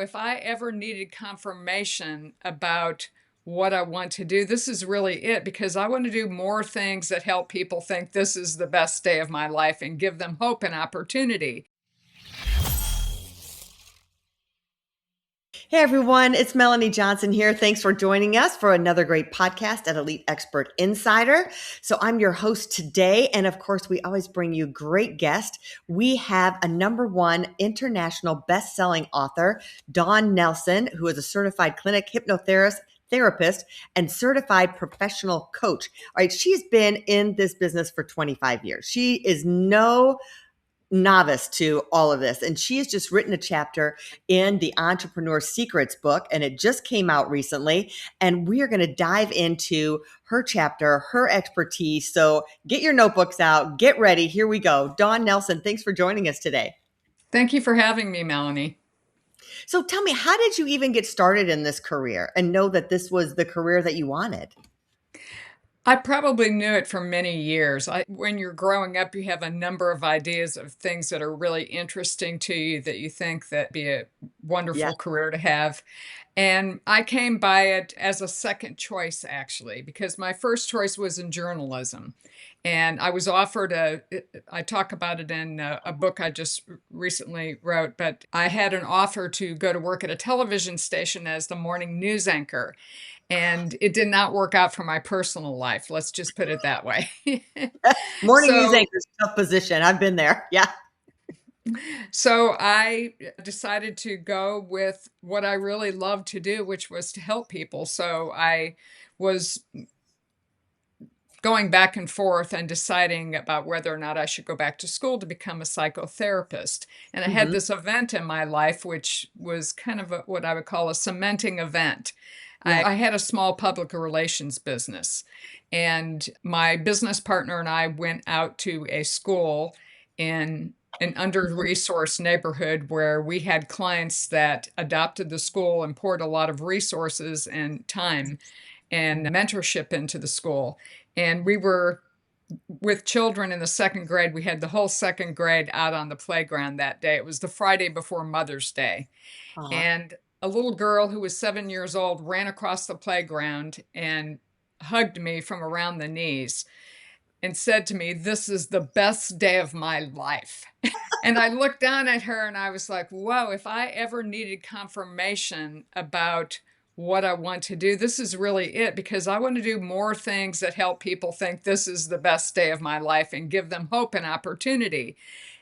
If I ever needed confirmation about what I want to do, this is really it because I want to do more things that help people think this is the best day of my life and give them hope and opportunity. Hey everyone, it's Melanie Johnson here. Thanks for joining us for another great podcast at Elite Expert Insider. So I'm your host today. And of course, we always bring you great guests. We have a #1 international best-selling author, Dawn Nelson, who is a certified clinic hypnotherapist and certified professional coach. All right, she's been in this business for 25 years. She is no novice to all of this. And she has just written a chapter in the Entrepreneur Secrets book, and it just came out recently. And we are going to dive into her chapter, her expertise. So get your notebooks out, get ready. Here we go. Dawn Nelson, thanks for joining us today. Thank you for having me, Melanie. So tell me, how did you even get started in this career and know that this was the career that you wanted? I probably knew it for many years. When you're growing up, you have a number of ideas of things that are really interesting to you that you think that be a Yeah. wonderful career to have. And I came by it as a second choice, actually, because my first choice was in journalism. And I was offered I talk about it in a book I just recently wrote, but I had an offer to go to work at a television station as the morning news anchor. And it did not work out for my personal life. Let's just put it that way. Morning news so anchor is a tough position. I've been there. Yeah. So I decided to go with what I really loved to do, which was to help people. So I was going back and forth and deciding about whether or not I should go back to school to become a psychotherapist. And I had Hmm. this event in my life, which was kind of what I would call a cementing event. Yeah. I had a small public relations business, and my business partner and I went out to a school in an under-resourced neighborhood where we had clients that adopted the school and poured a lot of resources and time and mentorship into the school. And we were with children in the second grade. We had the whole second grade out on the playground that day. It was the Friday before Mother's Day. Uh-huh. And a little girl who was 7 years old ran across the playground and hugged me from around the knees and said to me, "This is the best day of my life." And I looked down at her and I was like, whoa, if I ever needed confirmation about what I want to do, this is really it because I want to do more things that help people think this is the best day of my life and give them hope and opportunity.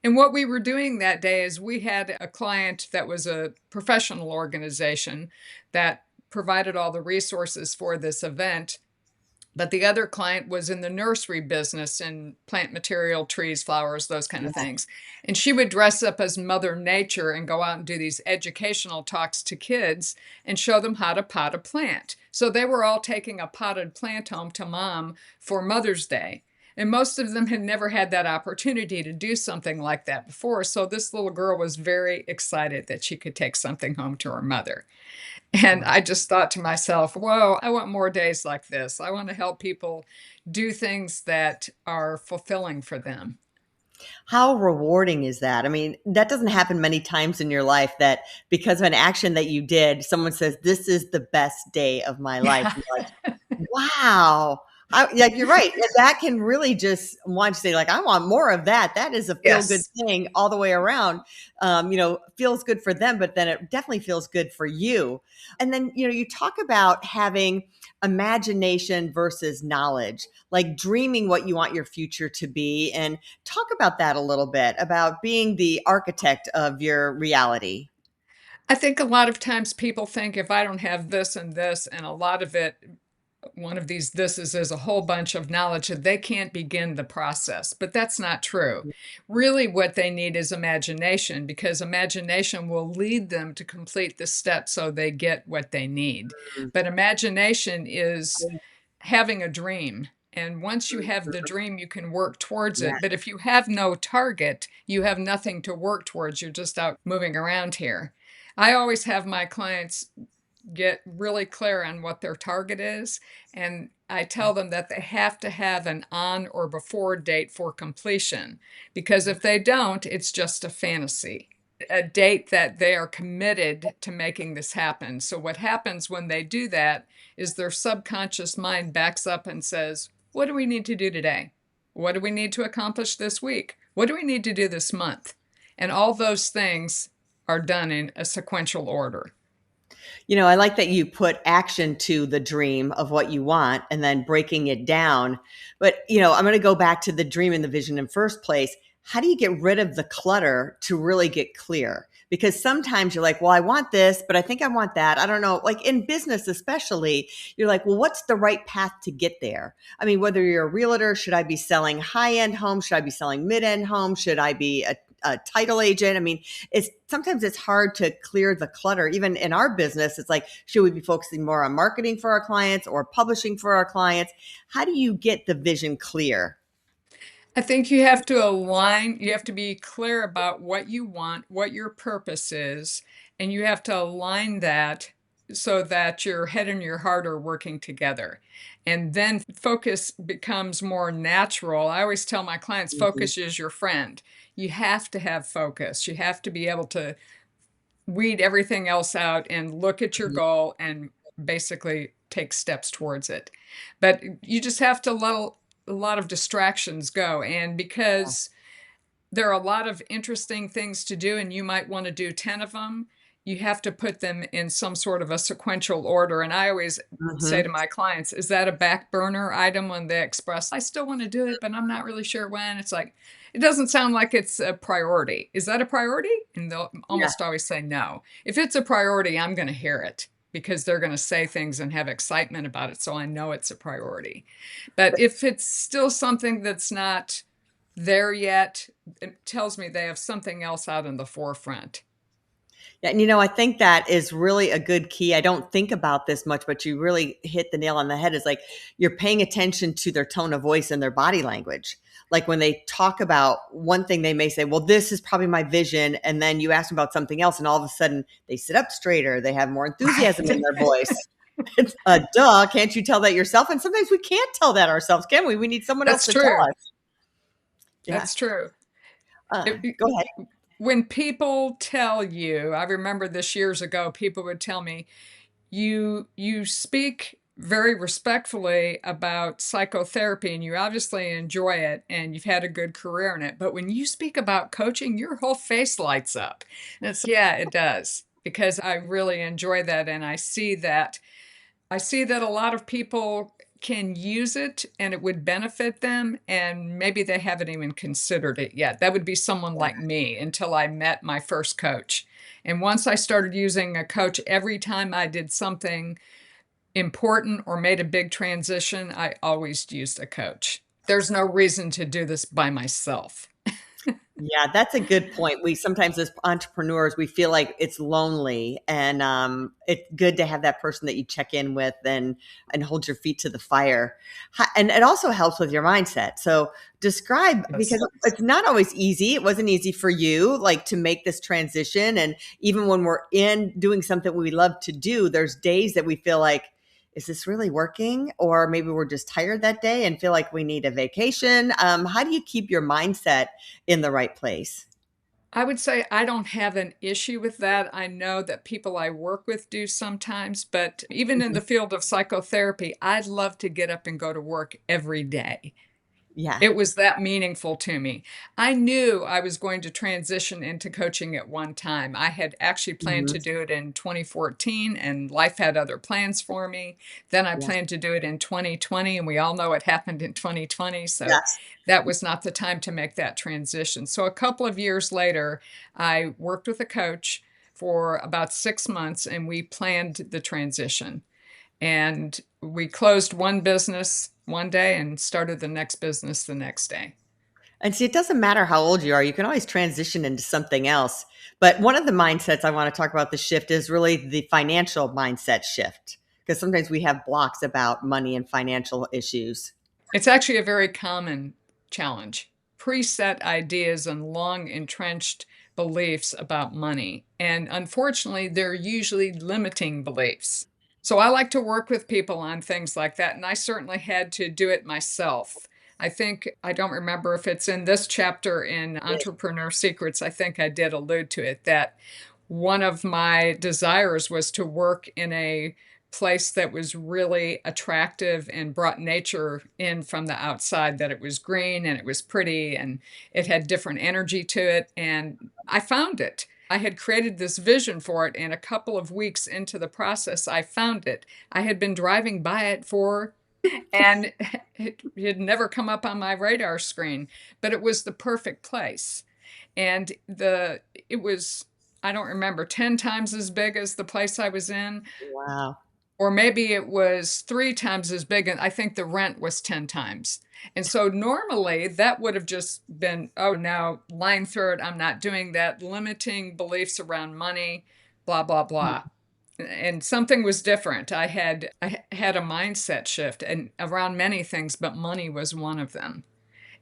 And what we were doing that day is we had a client that was a professional organization that provided all the resources for this event. But the other client was in the nursery business and plant material, trees, flowers, those kind of Yeah. things. And she would dress up as Mother Nature and go out and do these educational talks to kids and show them how to pot a plant. So they were all taking a potted plant home to mom for Mother's Day. And most of them had never had that opportunity to do something like that before. So this little girl was very excited that she could take something home to her mother. And I just thought to myself, whoa, I want more days like this. I want to help people do things that are fulfilling for them. How rewarding is that? I mean, that doesn't happen many times in your life that because of an action that you did, someone says, "This is the best day of my life." Yeah. And you're like, wow. Yeah, you're right. That can really just want to say, like, I want more of that. That is a feel good Yes. thing all the way around. Feels good for them, but then it definitely feels good for you. And then, you talk about having imagination versus knowledge, like dreaming what you want your future to be. And talk about that a little bit about being the architect of your reality. I think a lot of times people think if I don't have this and this, and a lot of it, one of these thises is a whole bunch of knowledge that they can't begin the process. But that's not true. Really, what they need is imagination because imagination will lead them to complete the steps so they get what they need. Mhm. But imagination is having a dream. And once you have the dream, you can work towards Yeah. it. But if you have no target, you have nothing to work towards. You're just out moving around here. I always have my clients get really clear on what their target is. And I tell them that they have to have an on or before date for completion, because if they don't, it's just a fantasy. a date that they are committed to making this happen. So what happens when they do that is their subconscious mind backs up and says, what do we need to do today? What do we need to accomplish this week? What do we need to do this month? And all those things are done in a sequential order. I like that you put action to the dream of what you want and then breaking it down. But, I'm going to go back to the dream and the vision in first place. How do you get rid of the clutter to really get clear? Because sometimes you're like, well, I want this, but I think I want that. I don't know. Like in business, especially, you're like, well, what's the right path to get there? I mean, whether you're a realtor, should I be selling high end homes? Should I be selling mid end homes? Should I be a title agent? I mean, sometimes it's hard to clear the clutter. Even in our business, it's like, should we be focusing more on marketing for our clients or publishing for our clients? How do you get the vision clear? I think you have to align, you have to be clear about what you want, what your purpose is, and you have to align that so that your head and your heart are working together. And then focus becomes more natural. I always tell my clients, Mhm. focus is your friend. You have to have focus. You have to be able to weed everything else out and look at your Mhm. goal and basically take steps towards it. But you just have to let a lot of distractions go. And because there are a lot of interesting things to do, and you might want to do 10 of them, you have to put them in some sort of a sequential order. And I always say to Mhm. my clients, is that a back burner item when they express, I still want to do it, but I'm not really sure when? It's like, it doesn't sound like it's a priority. Is that a priority? And they'll Yeah. almost always say no. If it's a priority, I'm going to hear it because they're going to say things and have excitement about it. So I know it's a priority. But if it's still something that's not there yet, it tells me they have something else out in the forefront. Yeah, and I think that is really a good key. I don't think about this much, but you really hit the nail on the head. Is like you're paying attention to their tone of voice and their body language. Like when they talk about one thing, they may say, well, this is probably my vision. And then you ask them about something else, and all of a sudden they sit up straighter. They have more enthusiasm in Right. their voice. It's duh. Can't you tell that yourself? And sometimes we can't tell that ourselves, can we? We need someone else That's to tell true. us. Yeah. That's true. Go ahead. When people tell you, I remember this years ago, people would tell me, you speak very respectfully about psychotherapy and you obviously enjoy it and you've had a good career in it. But when you speak about coaching, your whole face lights up. And it's, yeah, it does. Because I really enjoy that and I see that a lot of people can use it and it would benefit them, and maybe they haven't even considered it yet. That would be someone like me until I met my first coach. And once I started using a coach every time I did something important or made a big transition, I always used a coach. There's no reason to do this by myself. Yeah, that's a good point. We sometimes as entrepreneurs, we feel like it's lonely and it's good to have that person that you check in with and hold your feet to the fire. And it also helps with your mindset. So describe Yes. because it's not always easy. It wasn't easy for you like to make this transition and even when we're in doing something we love to do, there's days that we feel like is this really working? Or maybe we're just tired that day and feel like we need a vacation. How do you keep your mindset in the right place? I would say I don't have an issue with that. I know that people I work with do sometimes, but even in Mhm. the field of psychotherapy, I'd love to get up and go to work every day. Yeah. It was that meaningful to me. I knew I was going to transition into coaching at one time. I had actually planned Mhm. to do it in 2014, and life had other plans for me. Then I Yeah. planned to do it in 2020, and we all know what happened in 2020. So Yes. that was not the time to make that transition. So a couple of years later, I worked with a coach for about 6 months, and we planned the transition. And we closed one business one day and started the next business the next day. And see, it doesn't matter how old you are, you can always transition into something else. But one of the mindsets I want to talk about the shift is really the financial mindset shift. Because sometimes we have blocks about money and financial issues. It's actually a very common challenge. Preset ideas and long entrenched beliefs about money. And unfortunately, they're usually limiting beliefs. So I like to work with people on things like that. And I certainly had to do it myself. I think I don't remember if it's in this chapter in Yes. Entrepreneur Secrets. I think I did allude to it that one of my desires was to work in a place that was really attractive and brought nature in from the outside, that it was green and it was pretty and it had different energy to it. And I found it. I had created this vision for it, and a couple of weeks into the process, I found it. I had been driving by it for and it had never come up on my radar screen, but it was the perfect place. And it was, I don't remember, 10 times as big as the place I was in, Wow. or maybe it was 3 times as big, and I think the rent was 10 times. And so normally that would have just been, oh, now line through it. I'm not doing that. Limiting beliefs around money, blah, blah, Mm. blah. And something was different. I had a mindset shift and around many things, but money was one of them.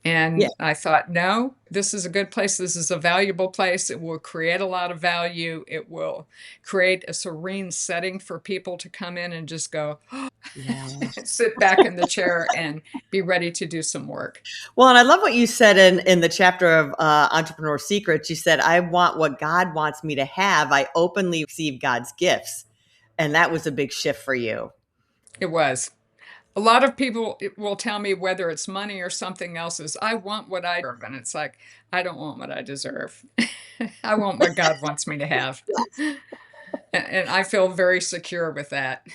Yeah. And I thought, no, this is a good place. This is a valuable place. It will create a lot of value. It will create a serene setting for people to come in and just go, Yeah. sit back in the chair and be ready to do some work. Well, and I love what you said in the chapter of Entrepreneur Secrets. You said, I want what God wants me to have. I openly receive God's gifts. And that was a big shift for you. It was. A lot of people will tell me whether it's money or something else is, I want what I deserve. And it's like, I don't want what I deserve. I want what God wants me to have. And I feel very secure with that.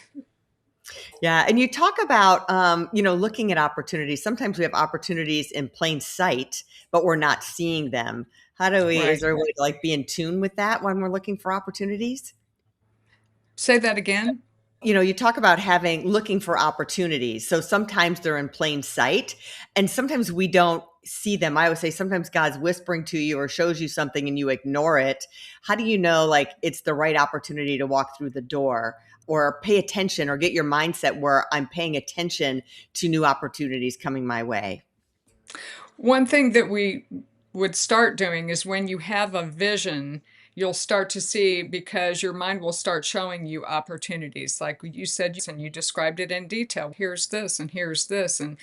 Yeah, and you talk about looking at opportunities. Sometimes we have opportunities in plain sight, but we're not seeing them. How do we? Is Right. there a way to like be in tune with that when we're looking for opportunities? Say that again. You talk about having looking for opportunities. So sometimes they're in plain sight and sometimes we don't see them. I would say sometimes God's whispering to you or shows you something and you ignore it. How do you know like it's the right opportunity to walk through the door or pay attention or get your mindset where I'm paying attention to new opportunities coming my way? One thing that we would start doing is when you have a vision, you'll start to see because your mind will start showing you opportunities. Like you said, and you described it in detail. Here's this, and here's this. And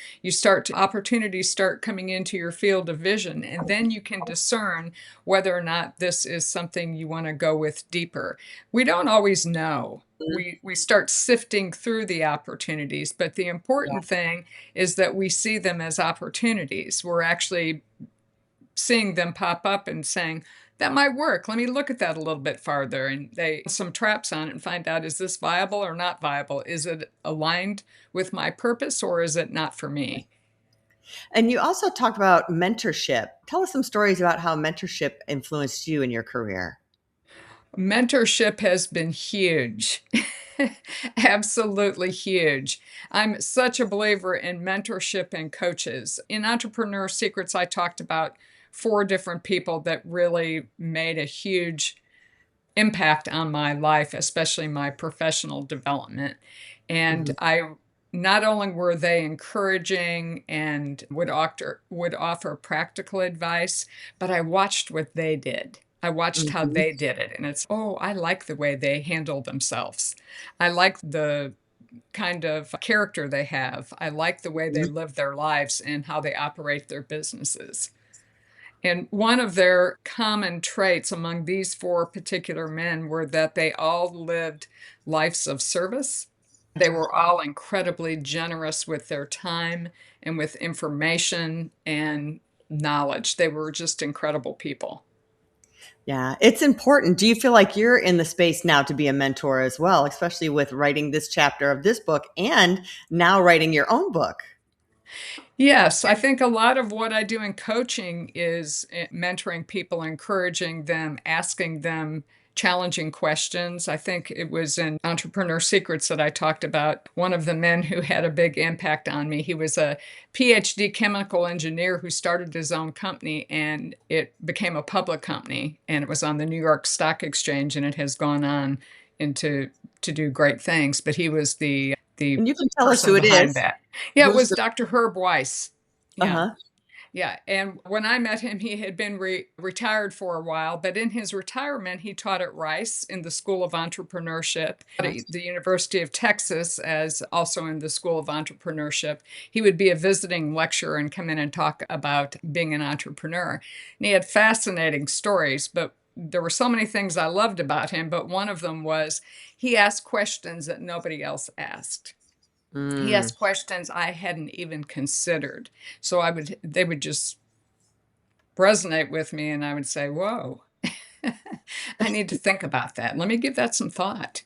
opportunities start coming into your field of vision. And then you can discern whether or not this is something you want to go with deeper. We don't always know. We start sifting through the opportunities, but the important thing is that we see them as opportunities. We're actually seeing them pop up and saying, that might work. Let me look at that a little bit farther. And they put some traps on it and find out, is this viable or not viable? Is it aligned with my purpose or is it not for me? And you also talked about mentorship. Tell us some stories about how mentorship influenced you in your career. Mentorship has been huge. Absolutely huge. I'm such a believer in mentorship and coaches. In Entrepreneur Secrets, I talked about 4 different people that really made a huge impact on my life, especially my professional development. And Mhm. I not only were they encouraging and would offer practical advice, but I watched what they did. I watched how Mhm. they did it. And it's, oh, I like the way they handle themselves. I like the kind of character they have. I like the way they live their lives and how they operate their businesses. And one of their common traits among these 4 particular men were that they all lived lives of service. They were all incredibly generous with their time and with information and knowledge. They were just incredible people. Yeah, it's important. Do you feel like you're in the space now to be a mentor as well, especially with writing this chapter of this book and now writing your own book? Yes, I think a lot of what I do in coaching is mentoring people, encouraging them, asking them challenging questions. I think it was in Entrepreneur Secrets that I talked about one of the men who had a big impact on me. He was a PhD chemical engineer who started his own company and it became a public company and it was on the New York Stock Exchange and it has gone on into to do great things, but he was the And you can tell us who person it behind is. that. Yeah, it Who's was the Dr. Herb Weiss. Yeah. uh-huh. Yeah, and when I met him, he had been retired for a while, but in his retirement, he taught at Rice in the School of Entrepreneurship, at the University of Texas, as also in the School of Entrepreneurship. He would be a visiting lecturer and come in and talk about being an entrepreneur. And he had fascinating stories, but there were so many things I loved about him, but one of them was he asked questions that nobody else asked. He Mm. asked questions I hadn't even considered. So they would just resonate with me, and I would say, "Whoa, I need to think about that. Let me give that some thought."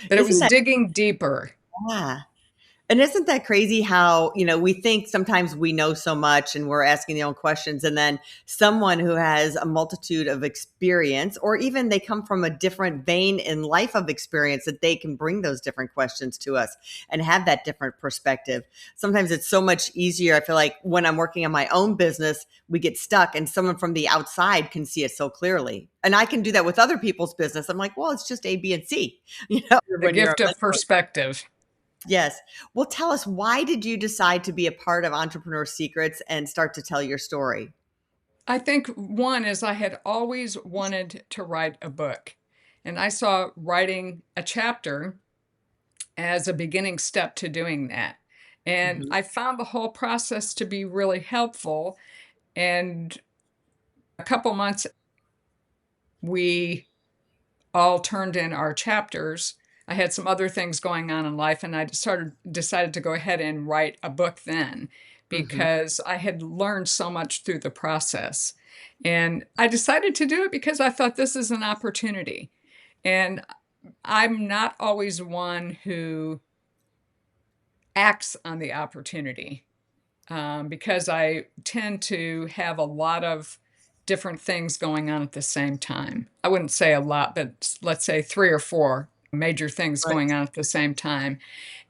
But it Isn't was that, digging deeper. yeah. And isn't that crazy how, we think sometimes we know so much and we're asking the own questions, and then someone who has a multitude of experience, or even they come from a different vein in life of experience, that they can bring those different questions to us and have that different perspective. Sometimes it's so much easier. I feel like when I'm working on my own business, we get stuck and someone from the outside can see it so clearly. And I can do that with other people's business. I'm like, well, it's just A, B, and C, The when you're a gift of mentor. perspective. Yes. Well, tell us, why did you decide to be a part of Entrepreneur Secrets and start to tell your story? I think one is I had always wanted to write a book, and I saw writing a chapter as a beginning step to doing that. And Mhm. I found the whole process to be really helpful. And a couple months, we all turned in our chapters. I had some other things going on in life, and I decided to go ahead and write a book then Mhm. because I had learned so much through the process. And I decided to do it because I thought this is an opportunity. And I'm not always one who acts on the opportunity because I tend to have a lot of different things going on at the same time. I wouldn't say a lot, but let's say three or four major things Right. going on at the same time.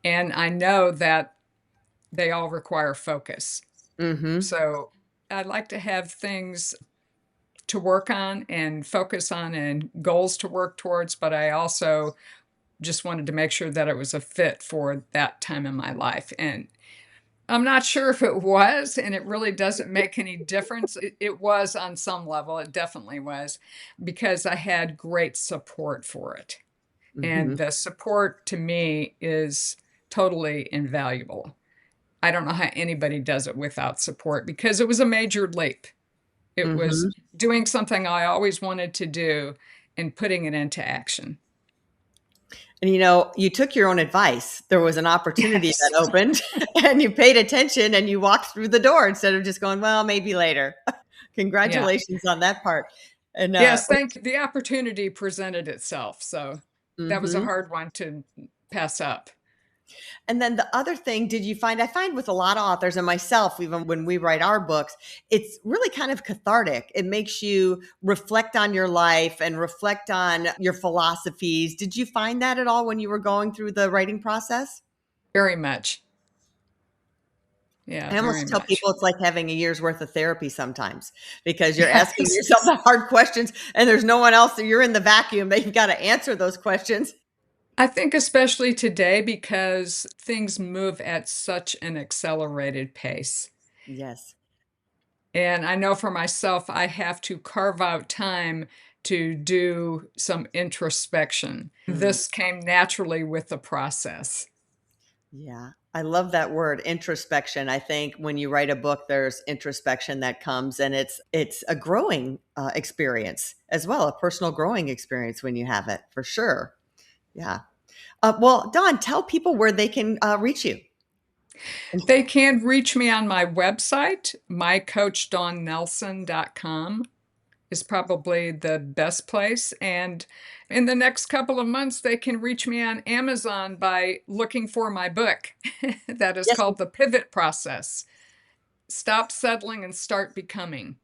And I know that they all require focus. Mhm. So I like to have things to work on and focus on and goals to work towards, but I also just wanted to make sure that it was a fit for that time in my life. And I'm not sure if it was, and it really doesn't make any difference. It was on some level, it definitely was, because I had great support for it. And Mhm. the support to me is totally invaluable. I don't know how anybody does it without support because it was a major leap. It was Mhm. doing something I always wanted to do and putting it into action. And you took your own advice. There was an opportunity Yes. that opened and you paid attention and you walked through the door instead of just going, well, maybe later. Yeah. Congratulations on that part. And Yes, thank the opportunity presented itself, so that was a mhm. hard one to pass up. And then the other thing, did you find, I find with a lot of authors and myself, even when we write our books, it's really kind of cathartic. It makes you reflect on your life and reflect on your philosophies. Did you find that at all when you were going through the writing process? Very much. Yeah, I very almost tell much. people it's like having a year's worth of therapy sometimes, because you're asking Yes. yourself the hard questions and there's no one else that you're in the vacuum that you've got to answer those questions. I think especially today because things move at such an accelerated pace. Yes. And I know for myself, I have to carve out time to do some introspection. Mm. This came naturally with the process. Yeah, I love that word, introspection. I think when you write a book, there's introspection that comes, and it's a growing experience as well, a personal growing experience when you have it, for sure. Yeah. Well, Dawn, tell people where they can reach you. They can reach me on my website, mycoachdawnnelson.com is probably the best place. And in the next couple of months, they can reach me on Amazon by looking for my book that is Yes. called The Pivot Process. Stop settling and start becoming.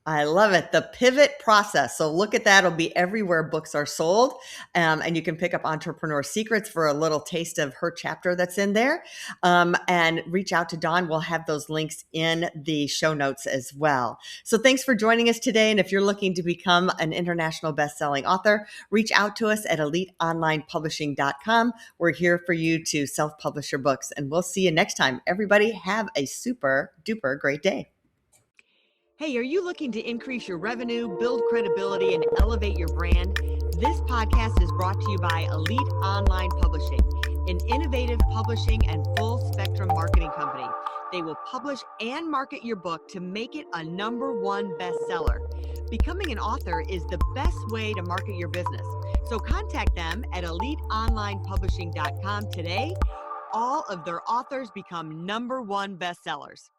I love it. The pivot process. So look at that. It'll be everywhere books are sold. And you can pick up Entrepreneur Secrets for a little taste of her chapter that's in there. And reach out to Dawn. We'll have those links in the show notes as well. So thanks for joining us today. And if you're looking to become an international best-selling author, reach out to us at eliteonlinepublishing.com. We're here for you to self-publish your books. And we'll see you next time. Everybody have a super duper great day. Hey, are you looking to increase your revenue, build credibility, and elevate your brand? This podcast is brought to you by Elite Online Publishing, an innovative publishing and full spectrum marketing company. They will publish and market your book to make it a #1 bestseller. Becoming an author is the best way to market your business. So contact them at eliteonlinepublishing.com today. All of their authors become #1 bestsellers.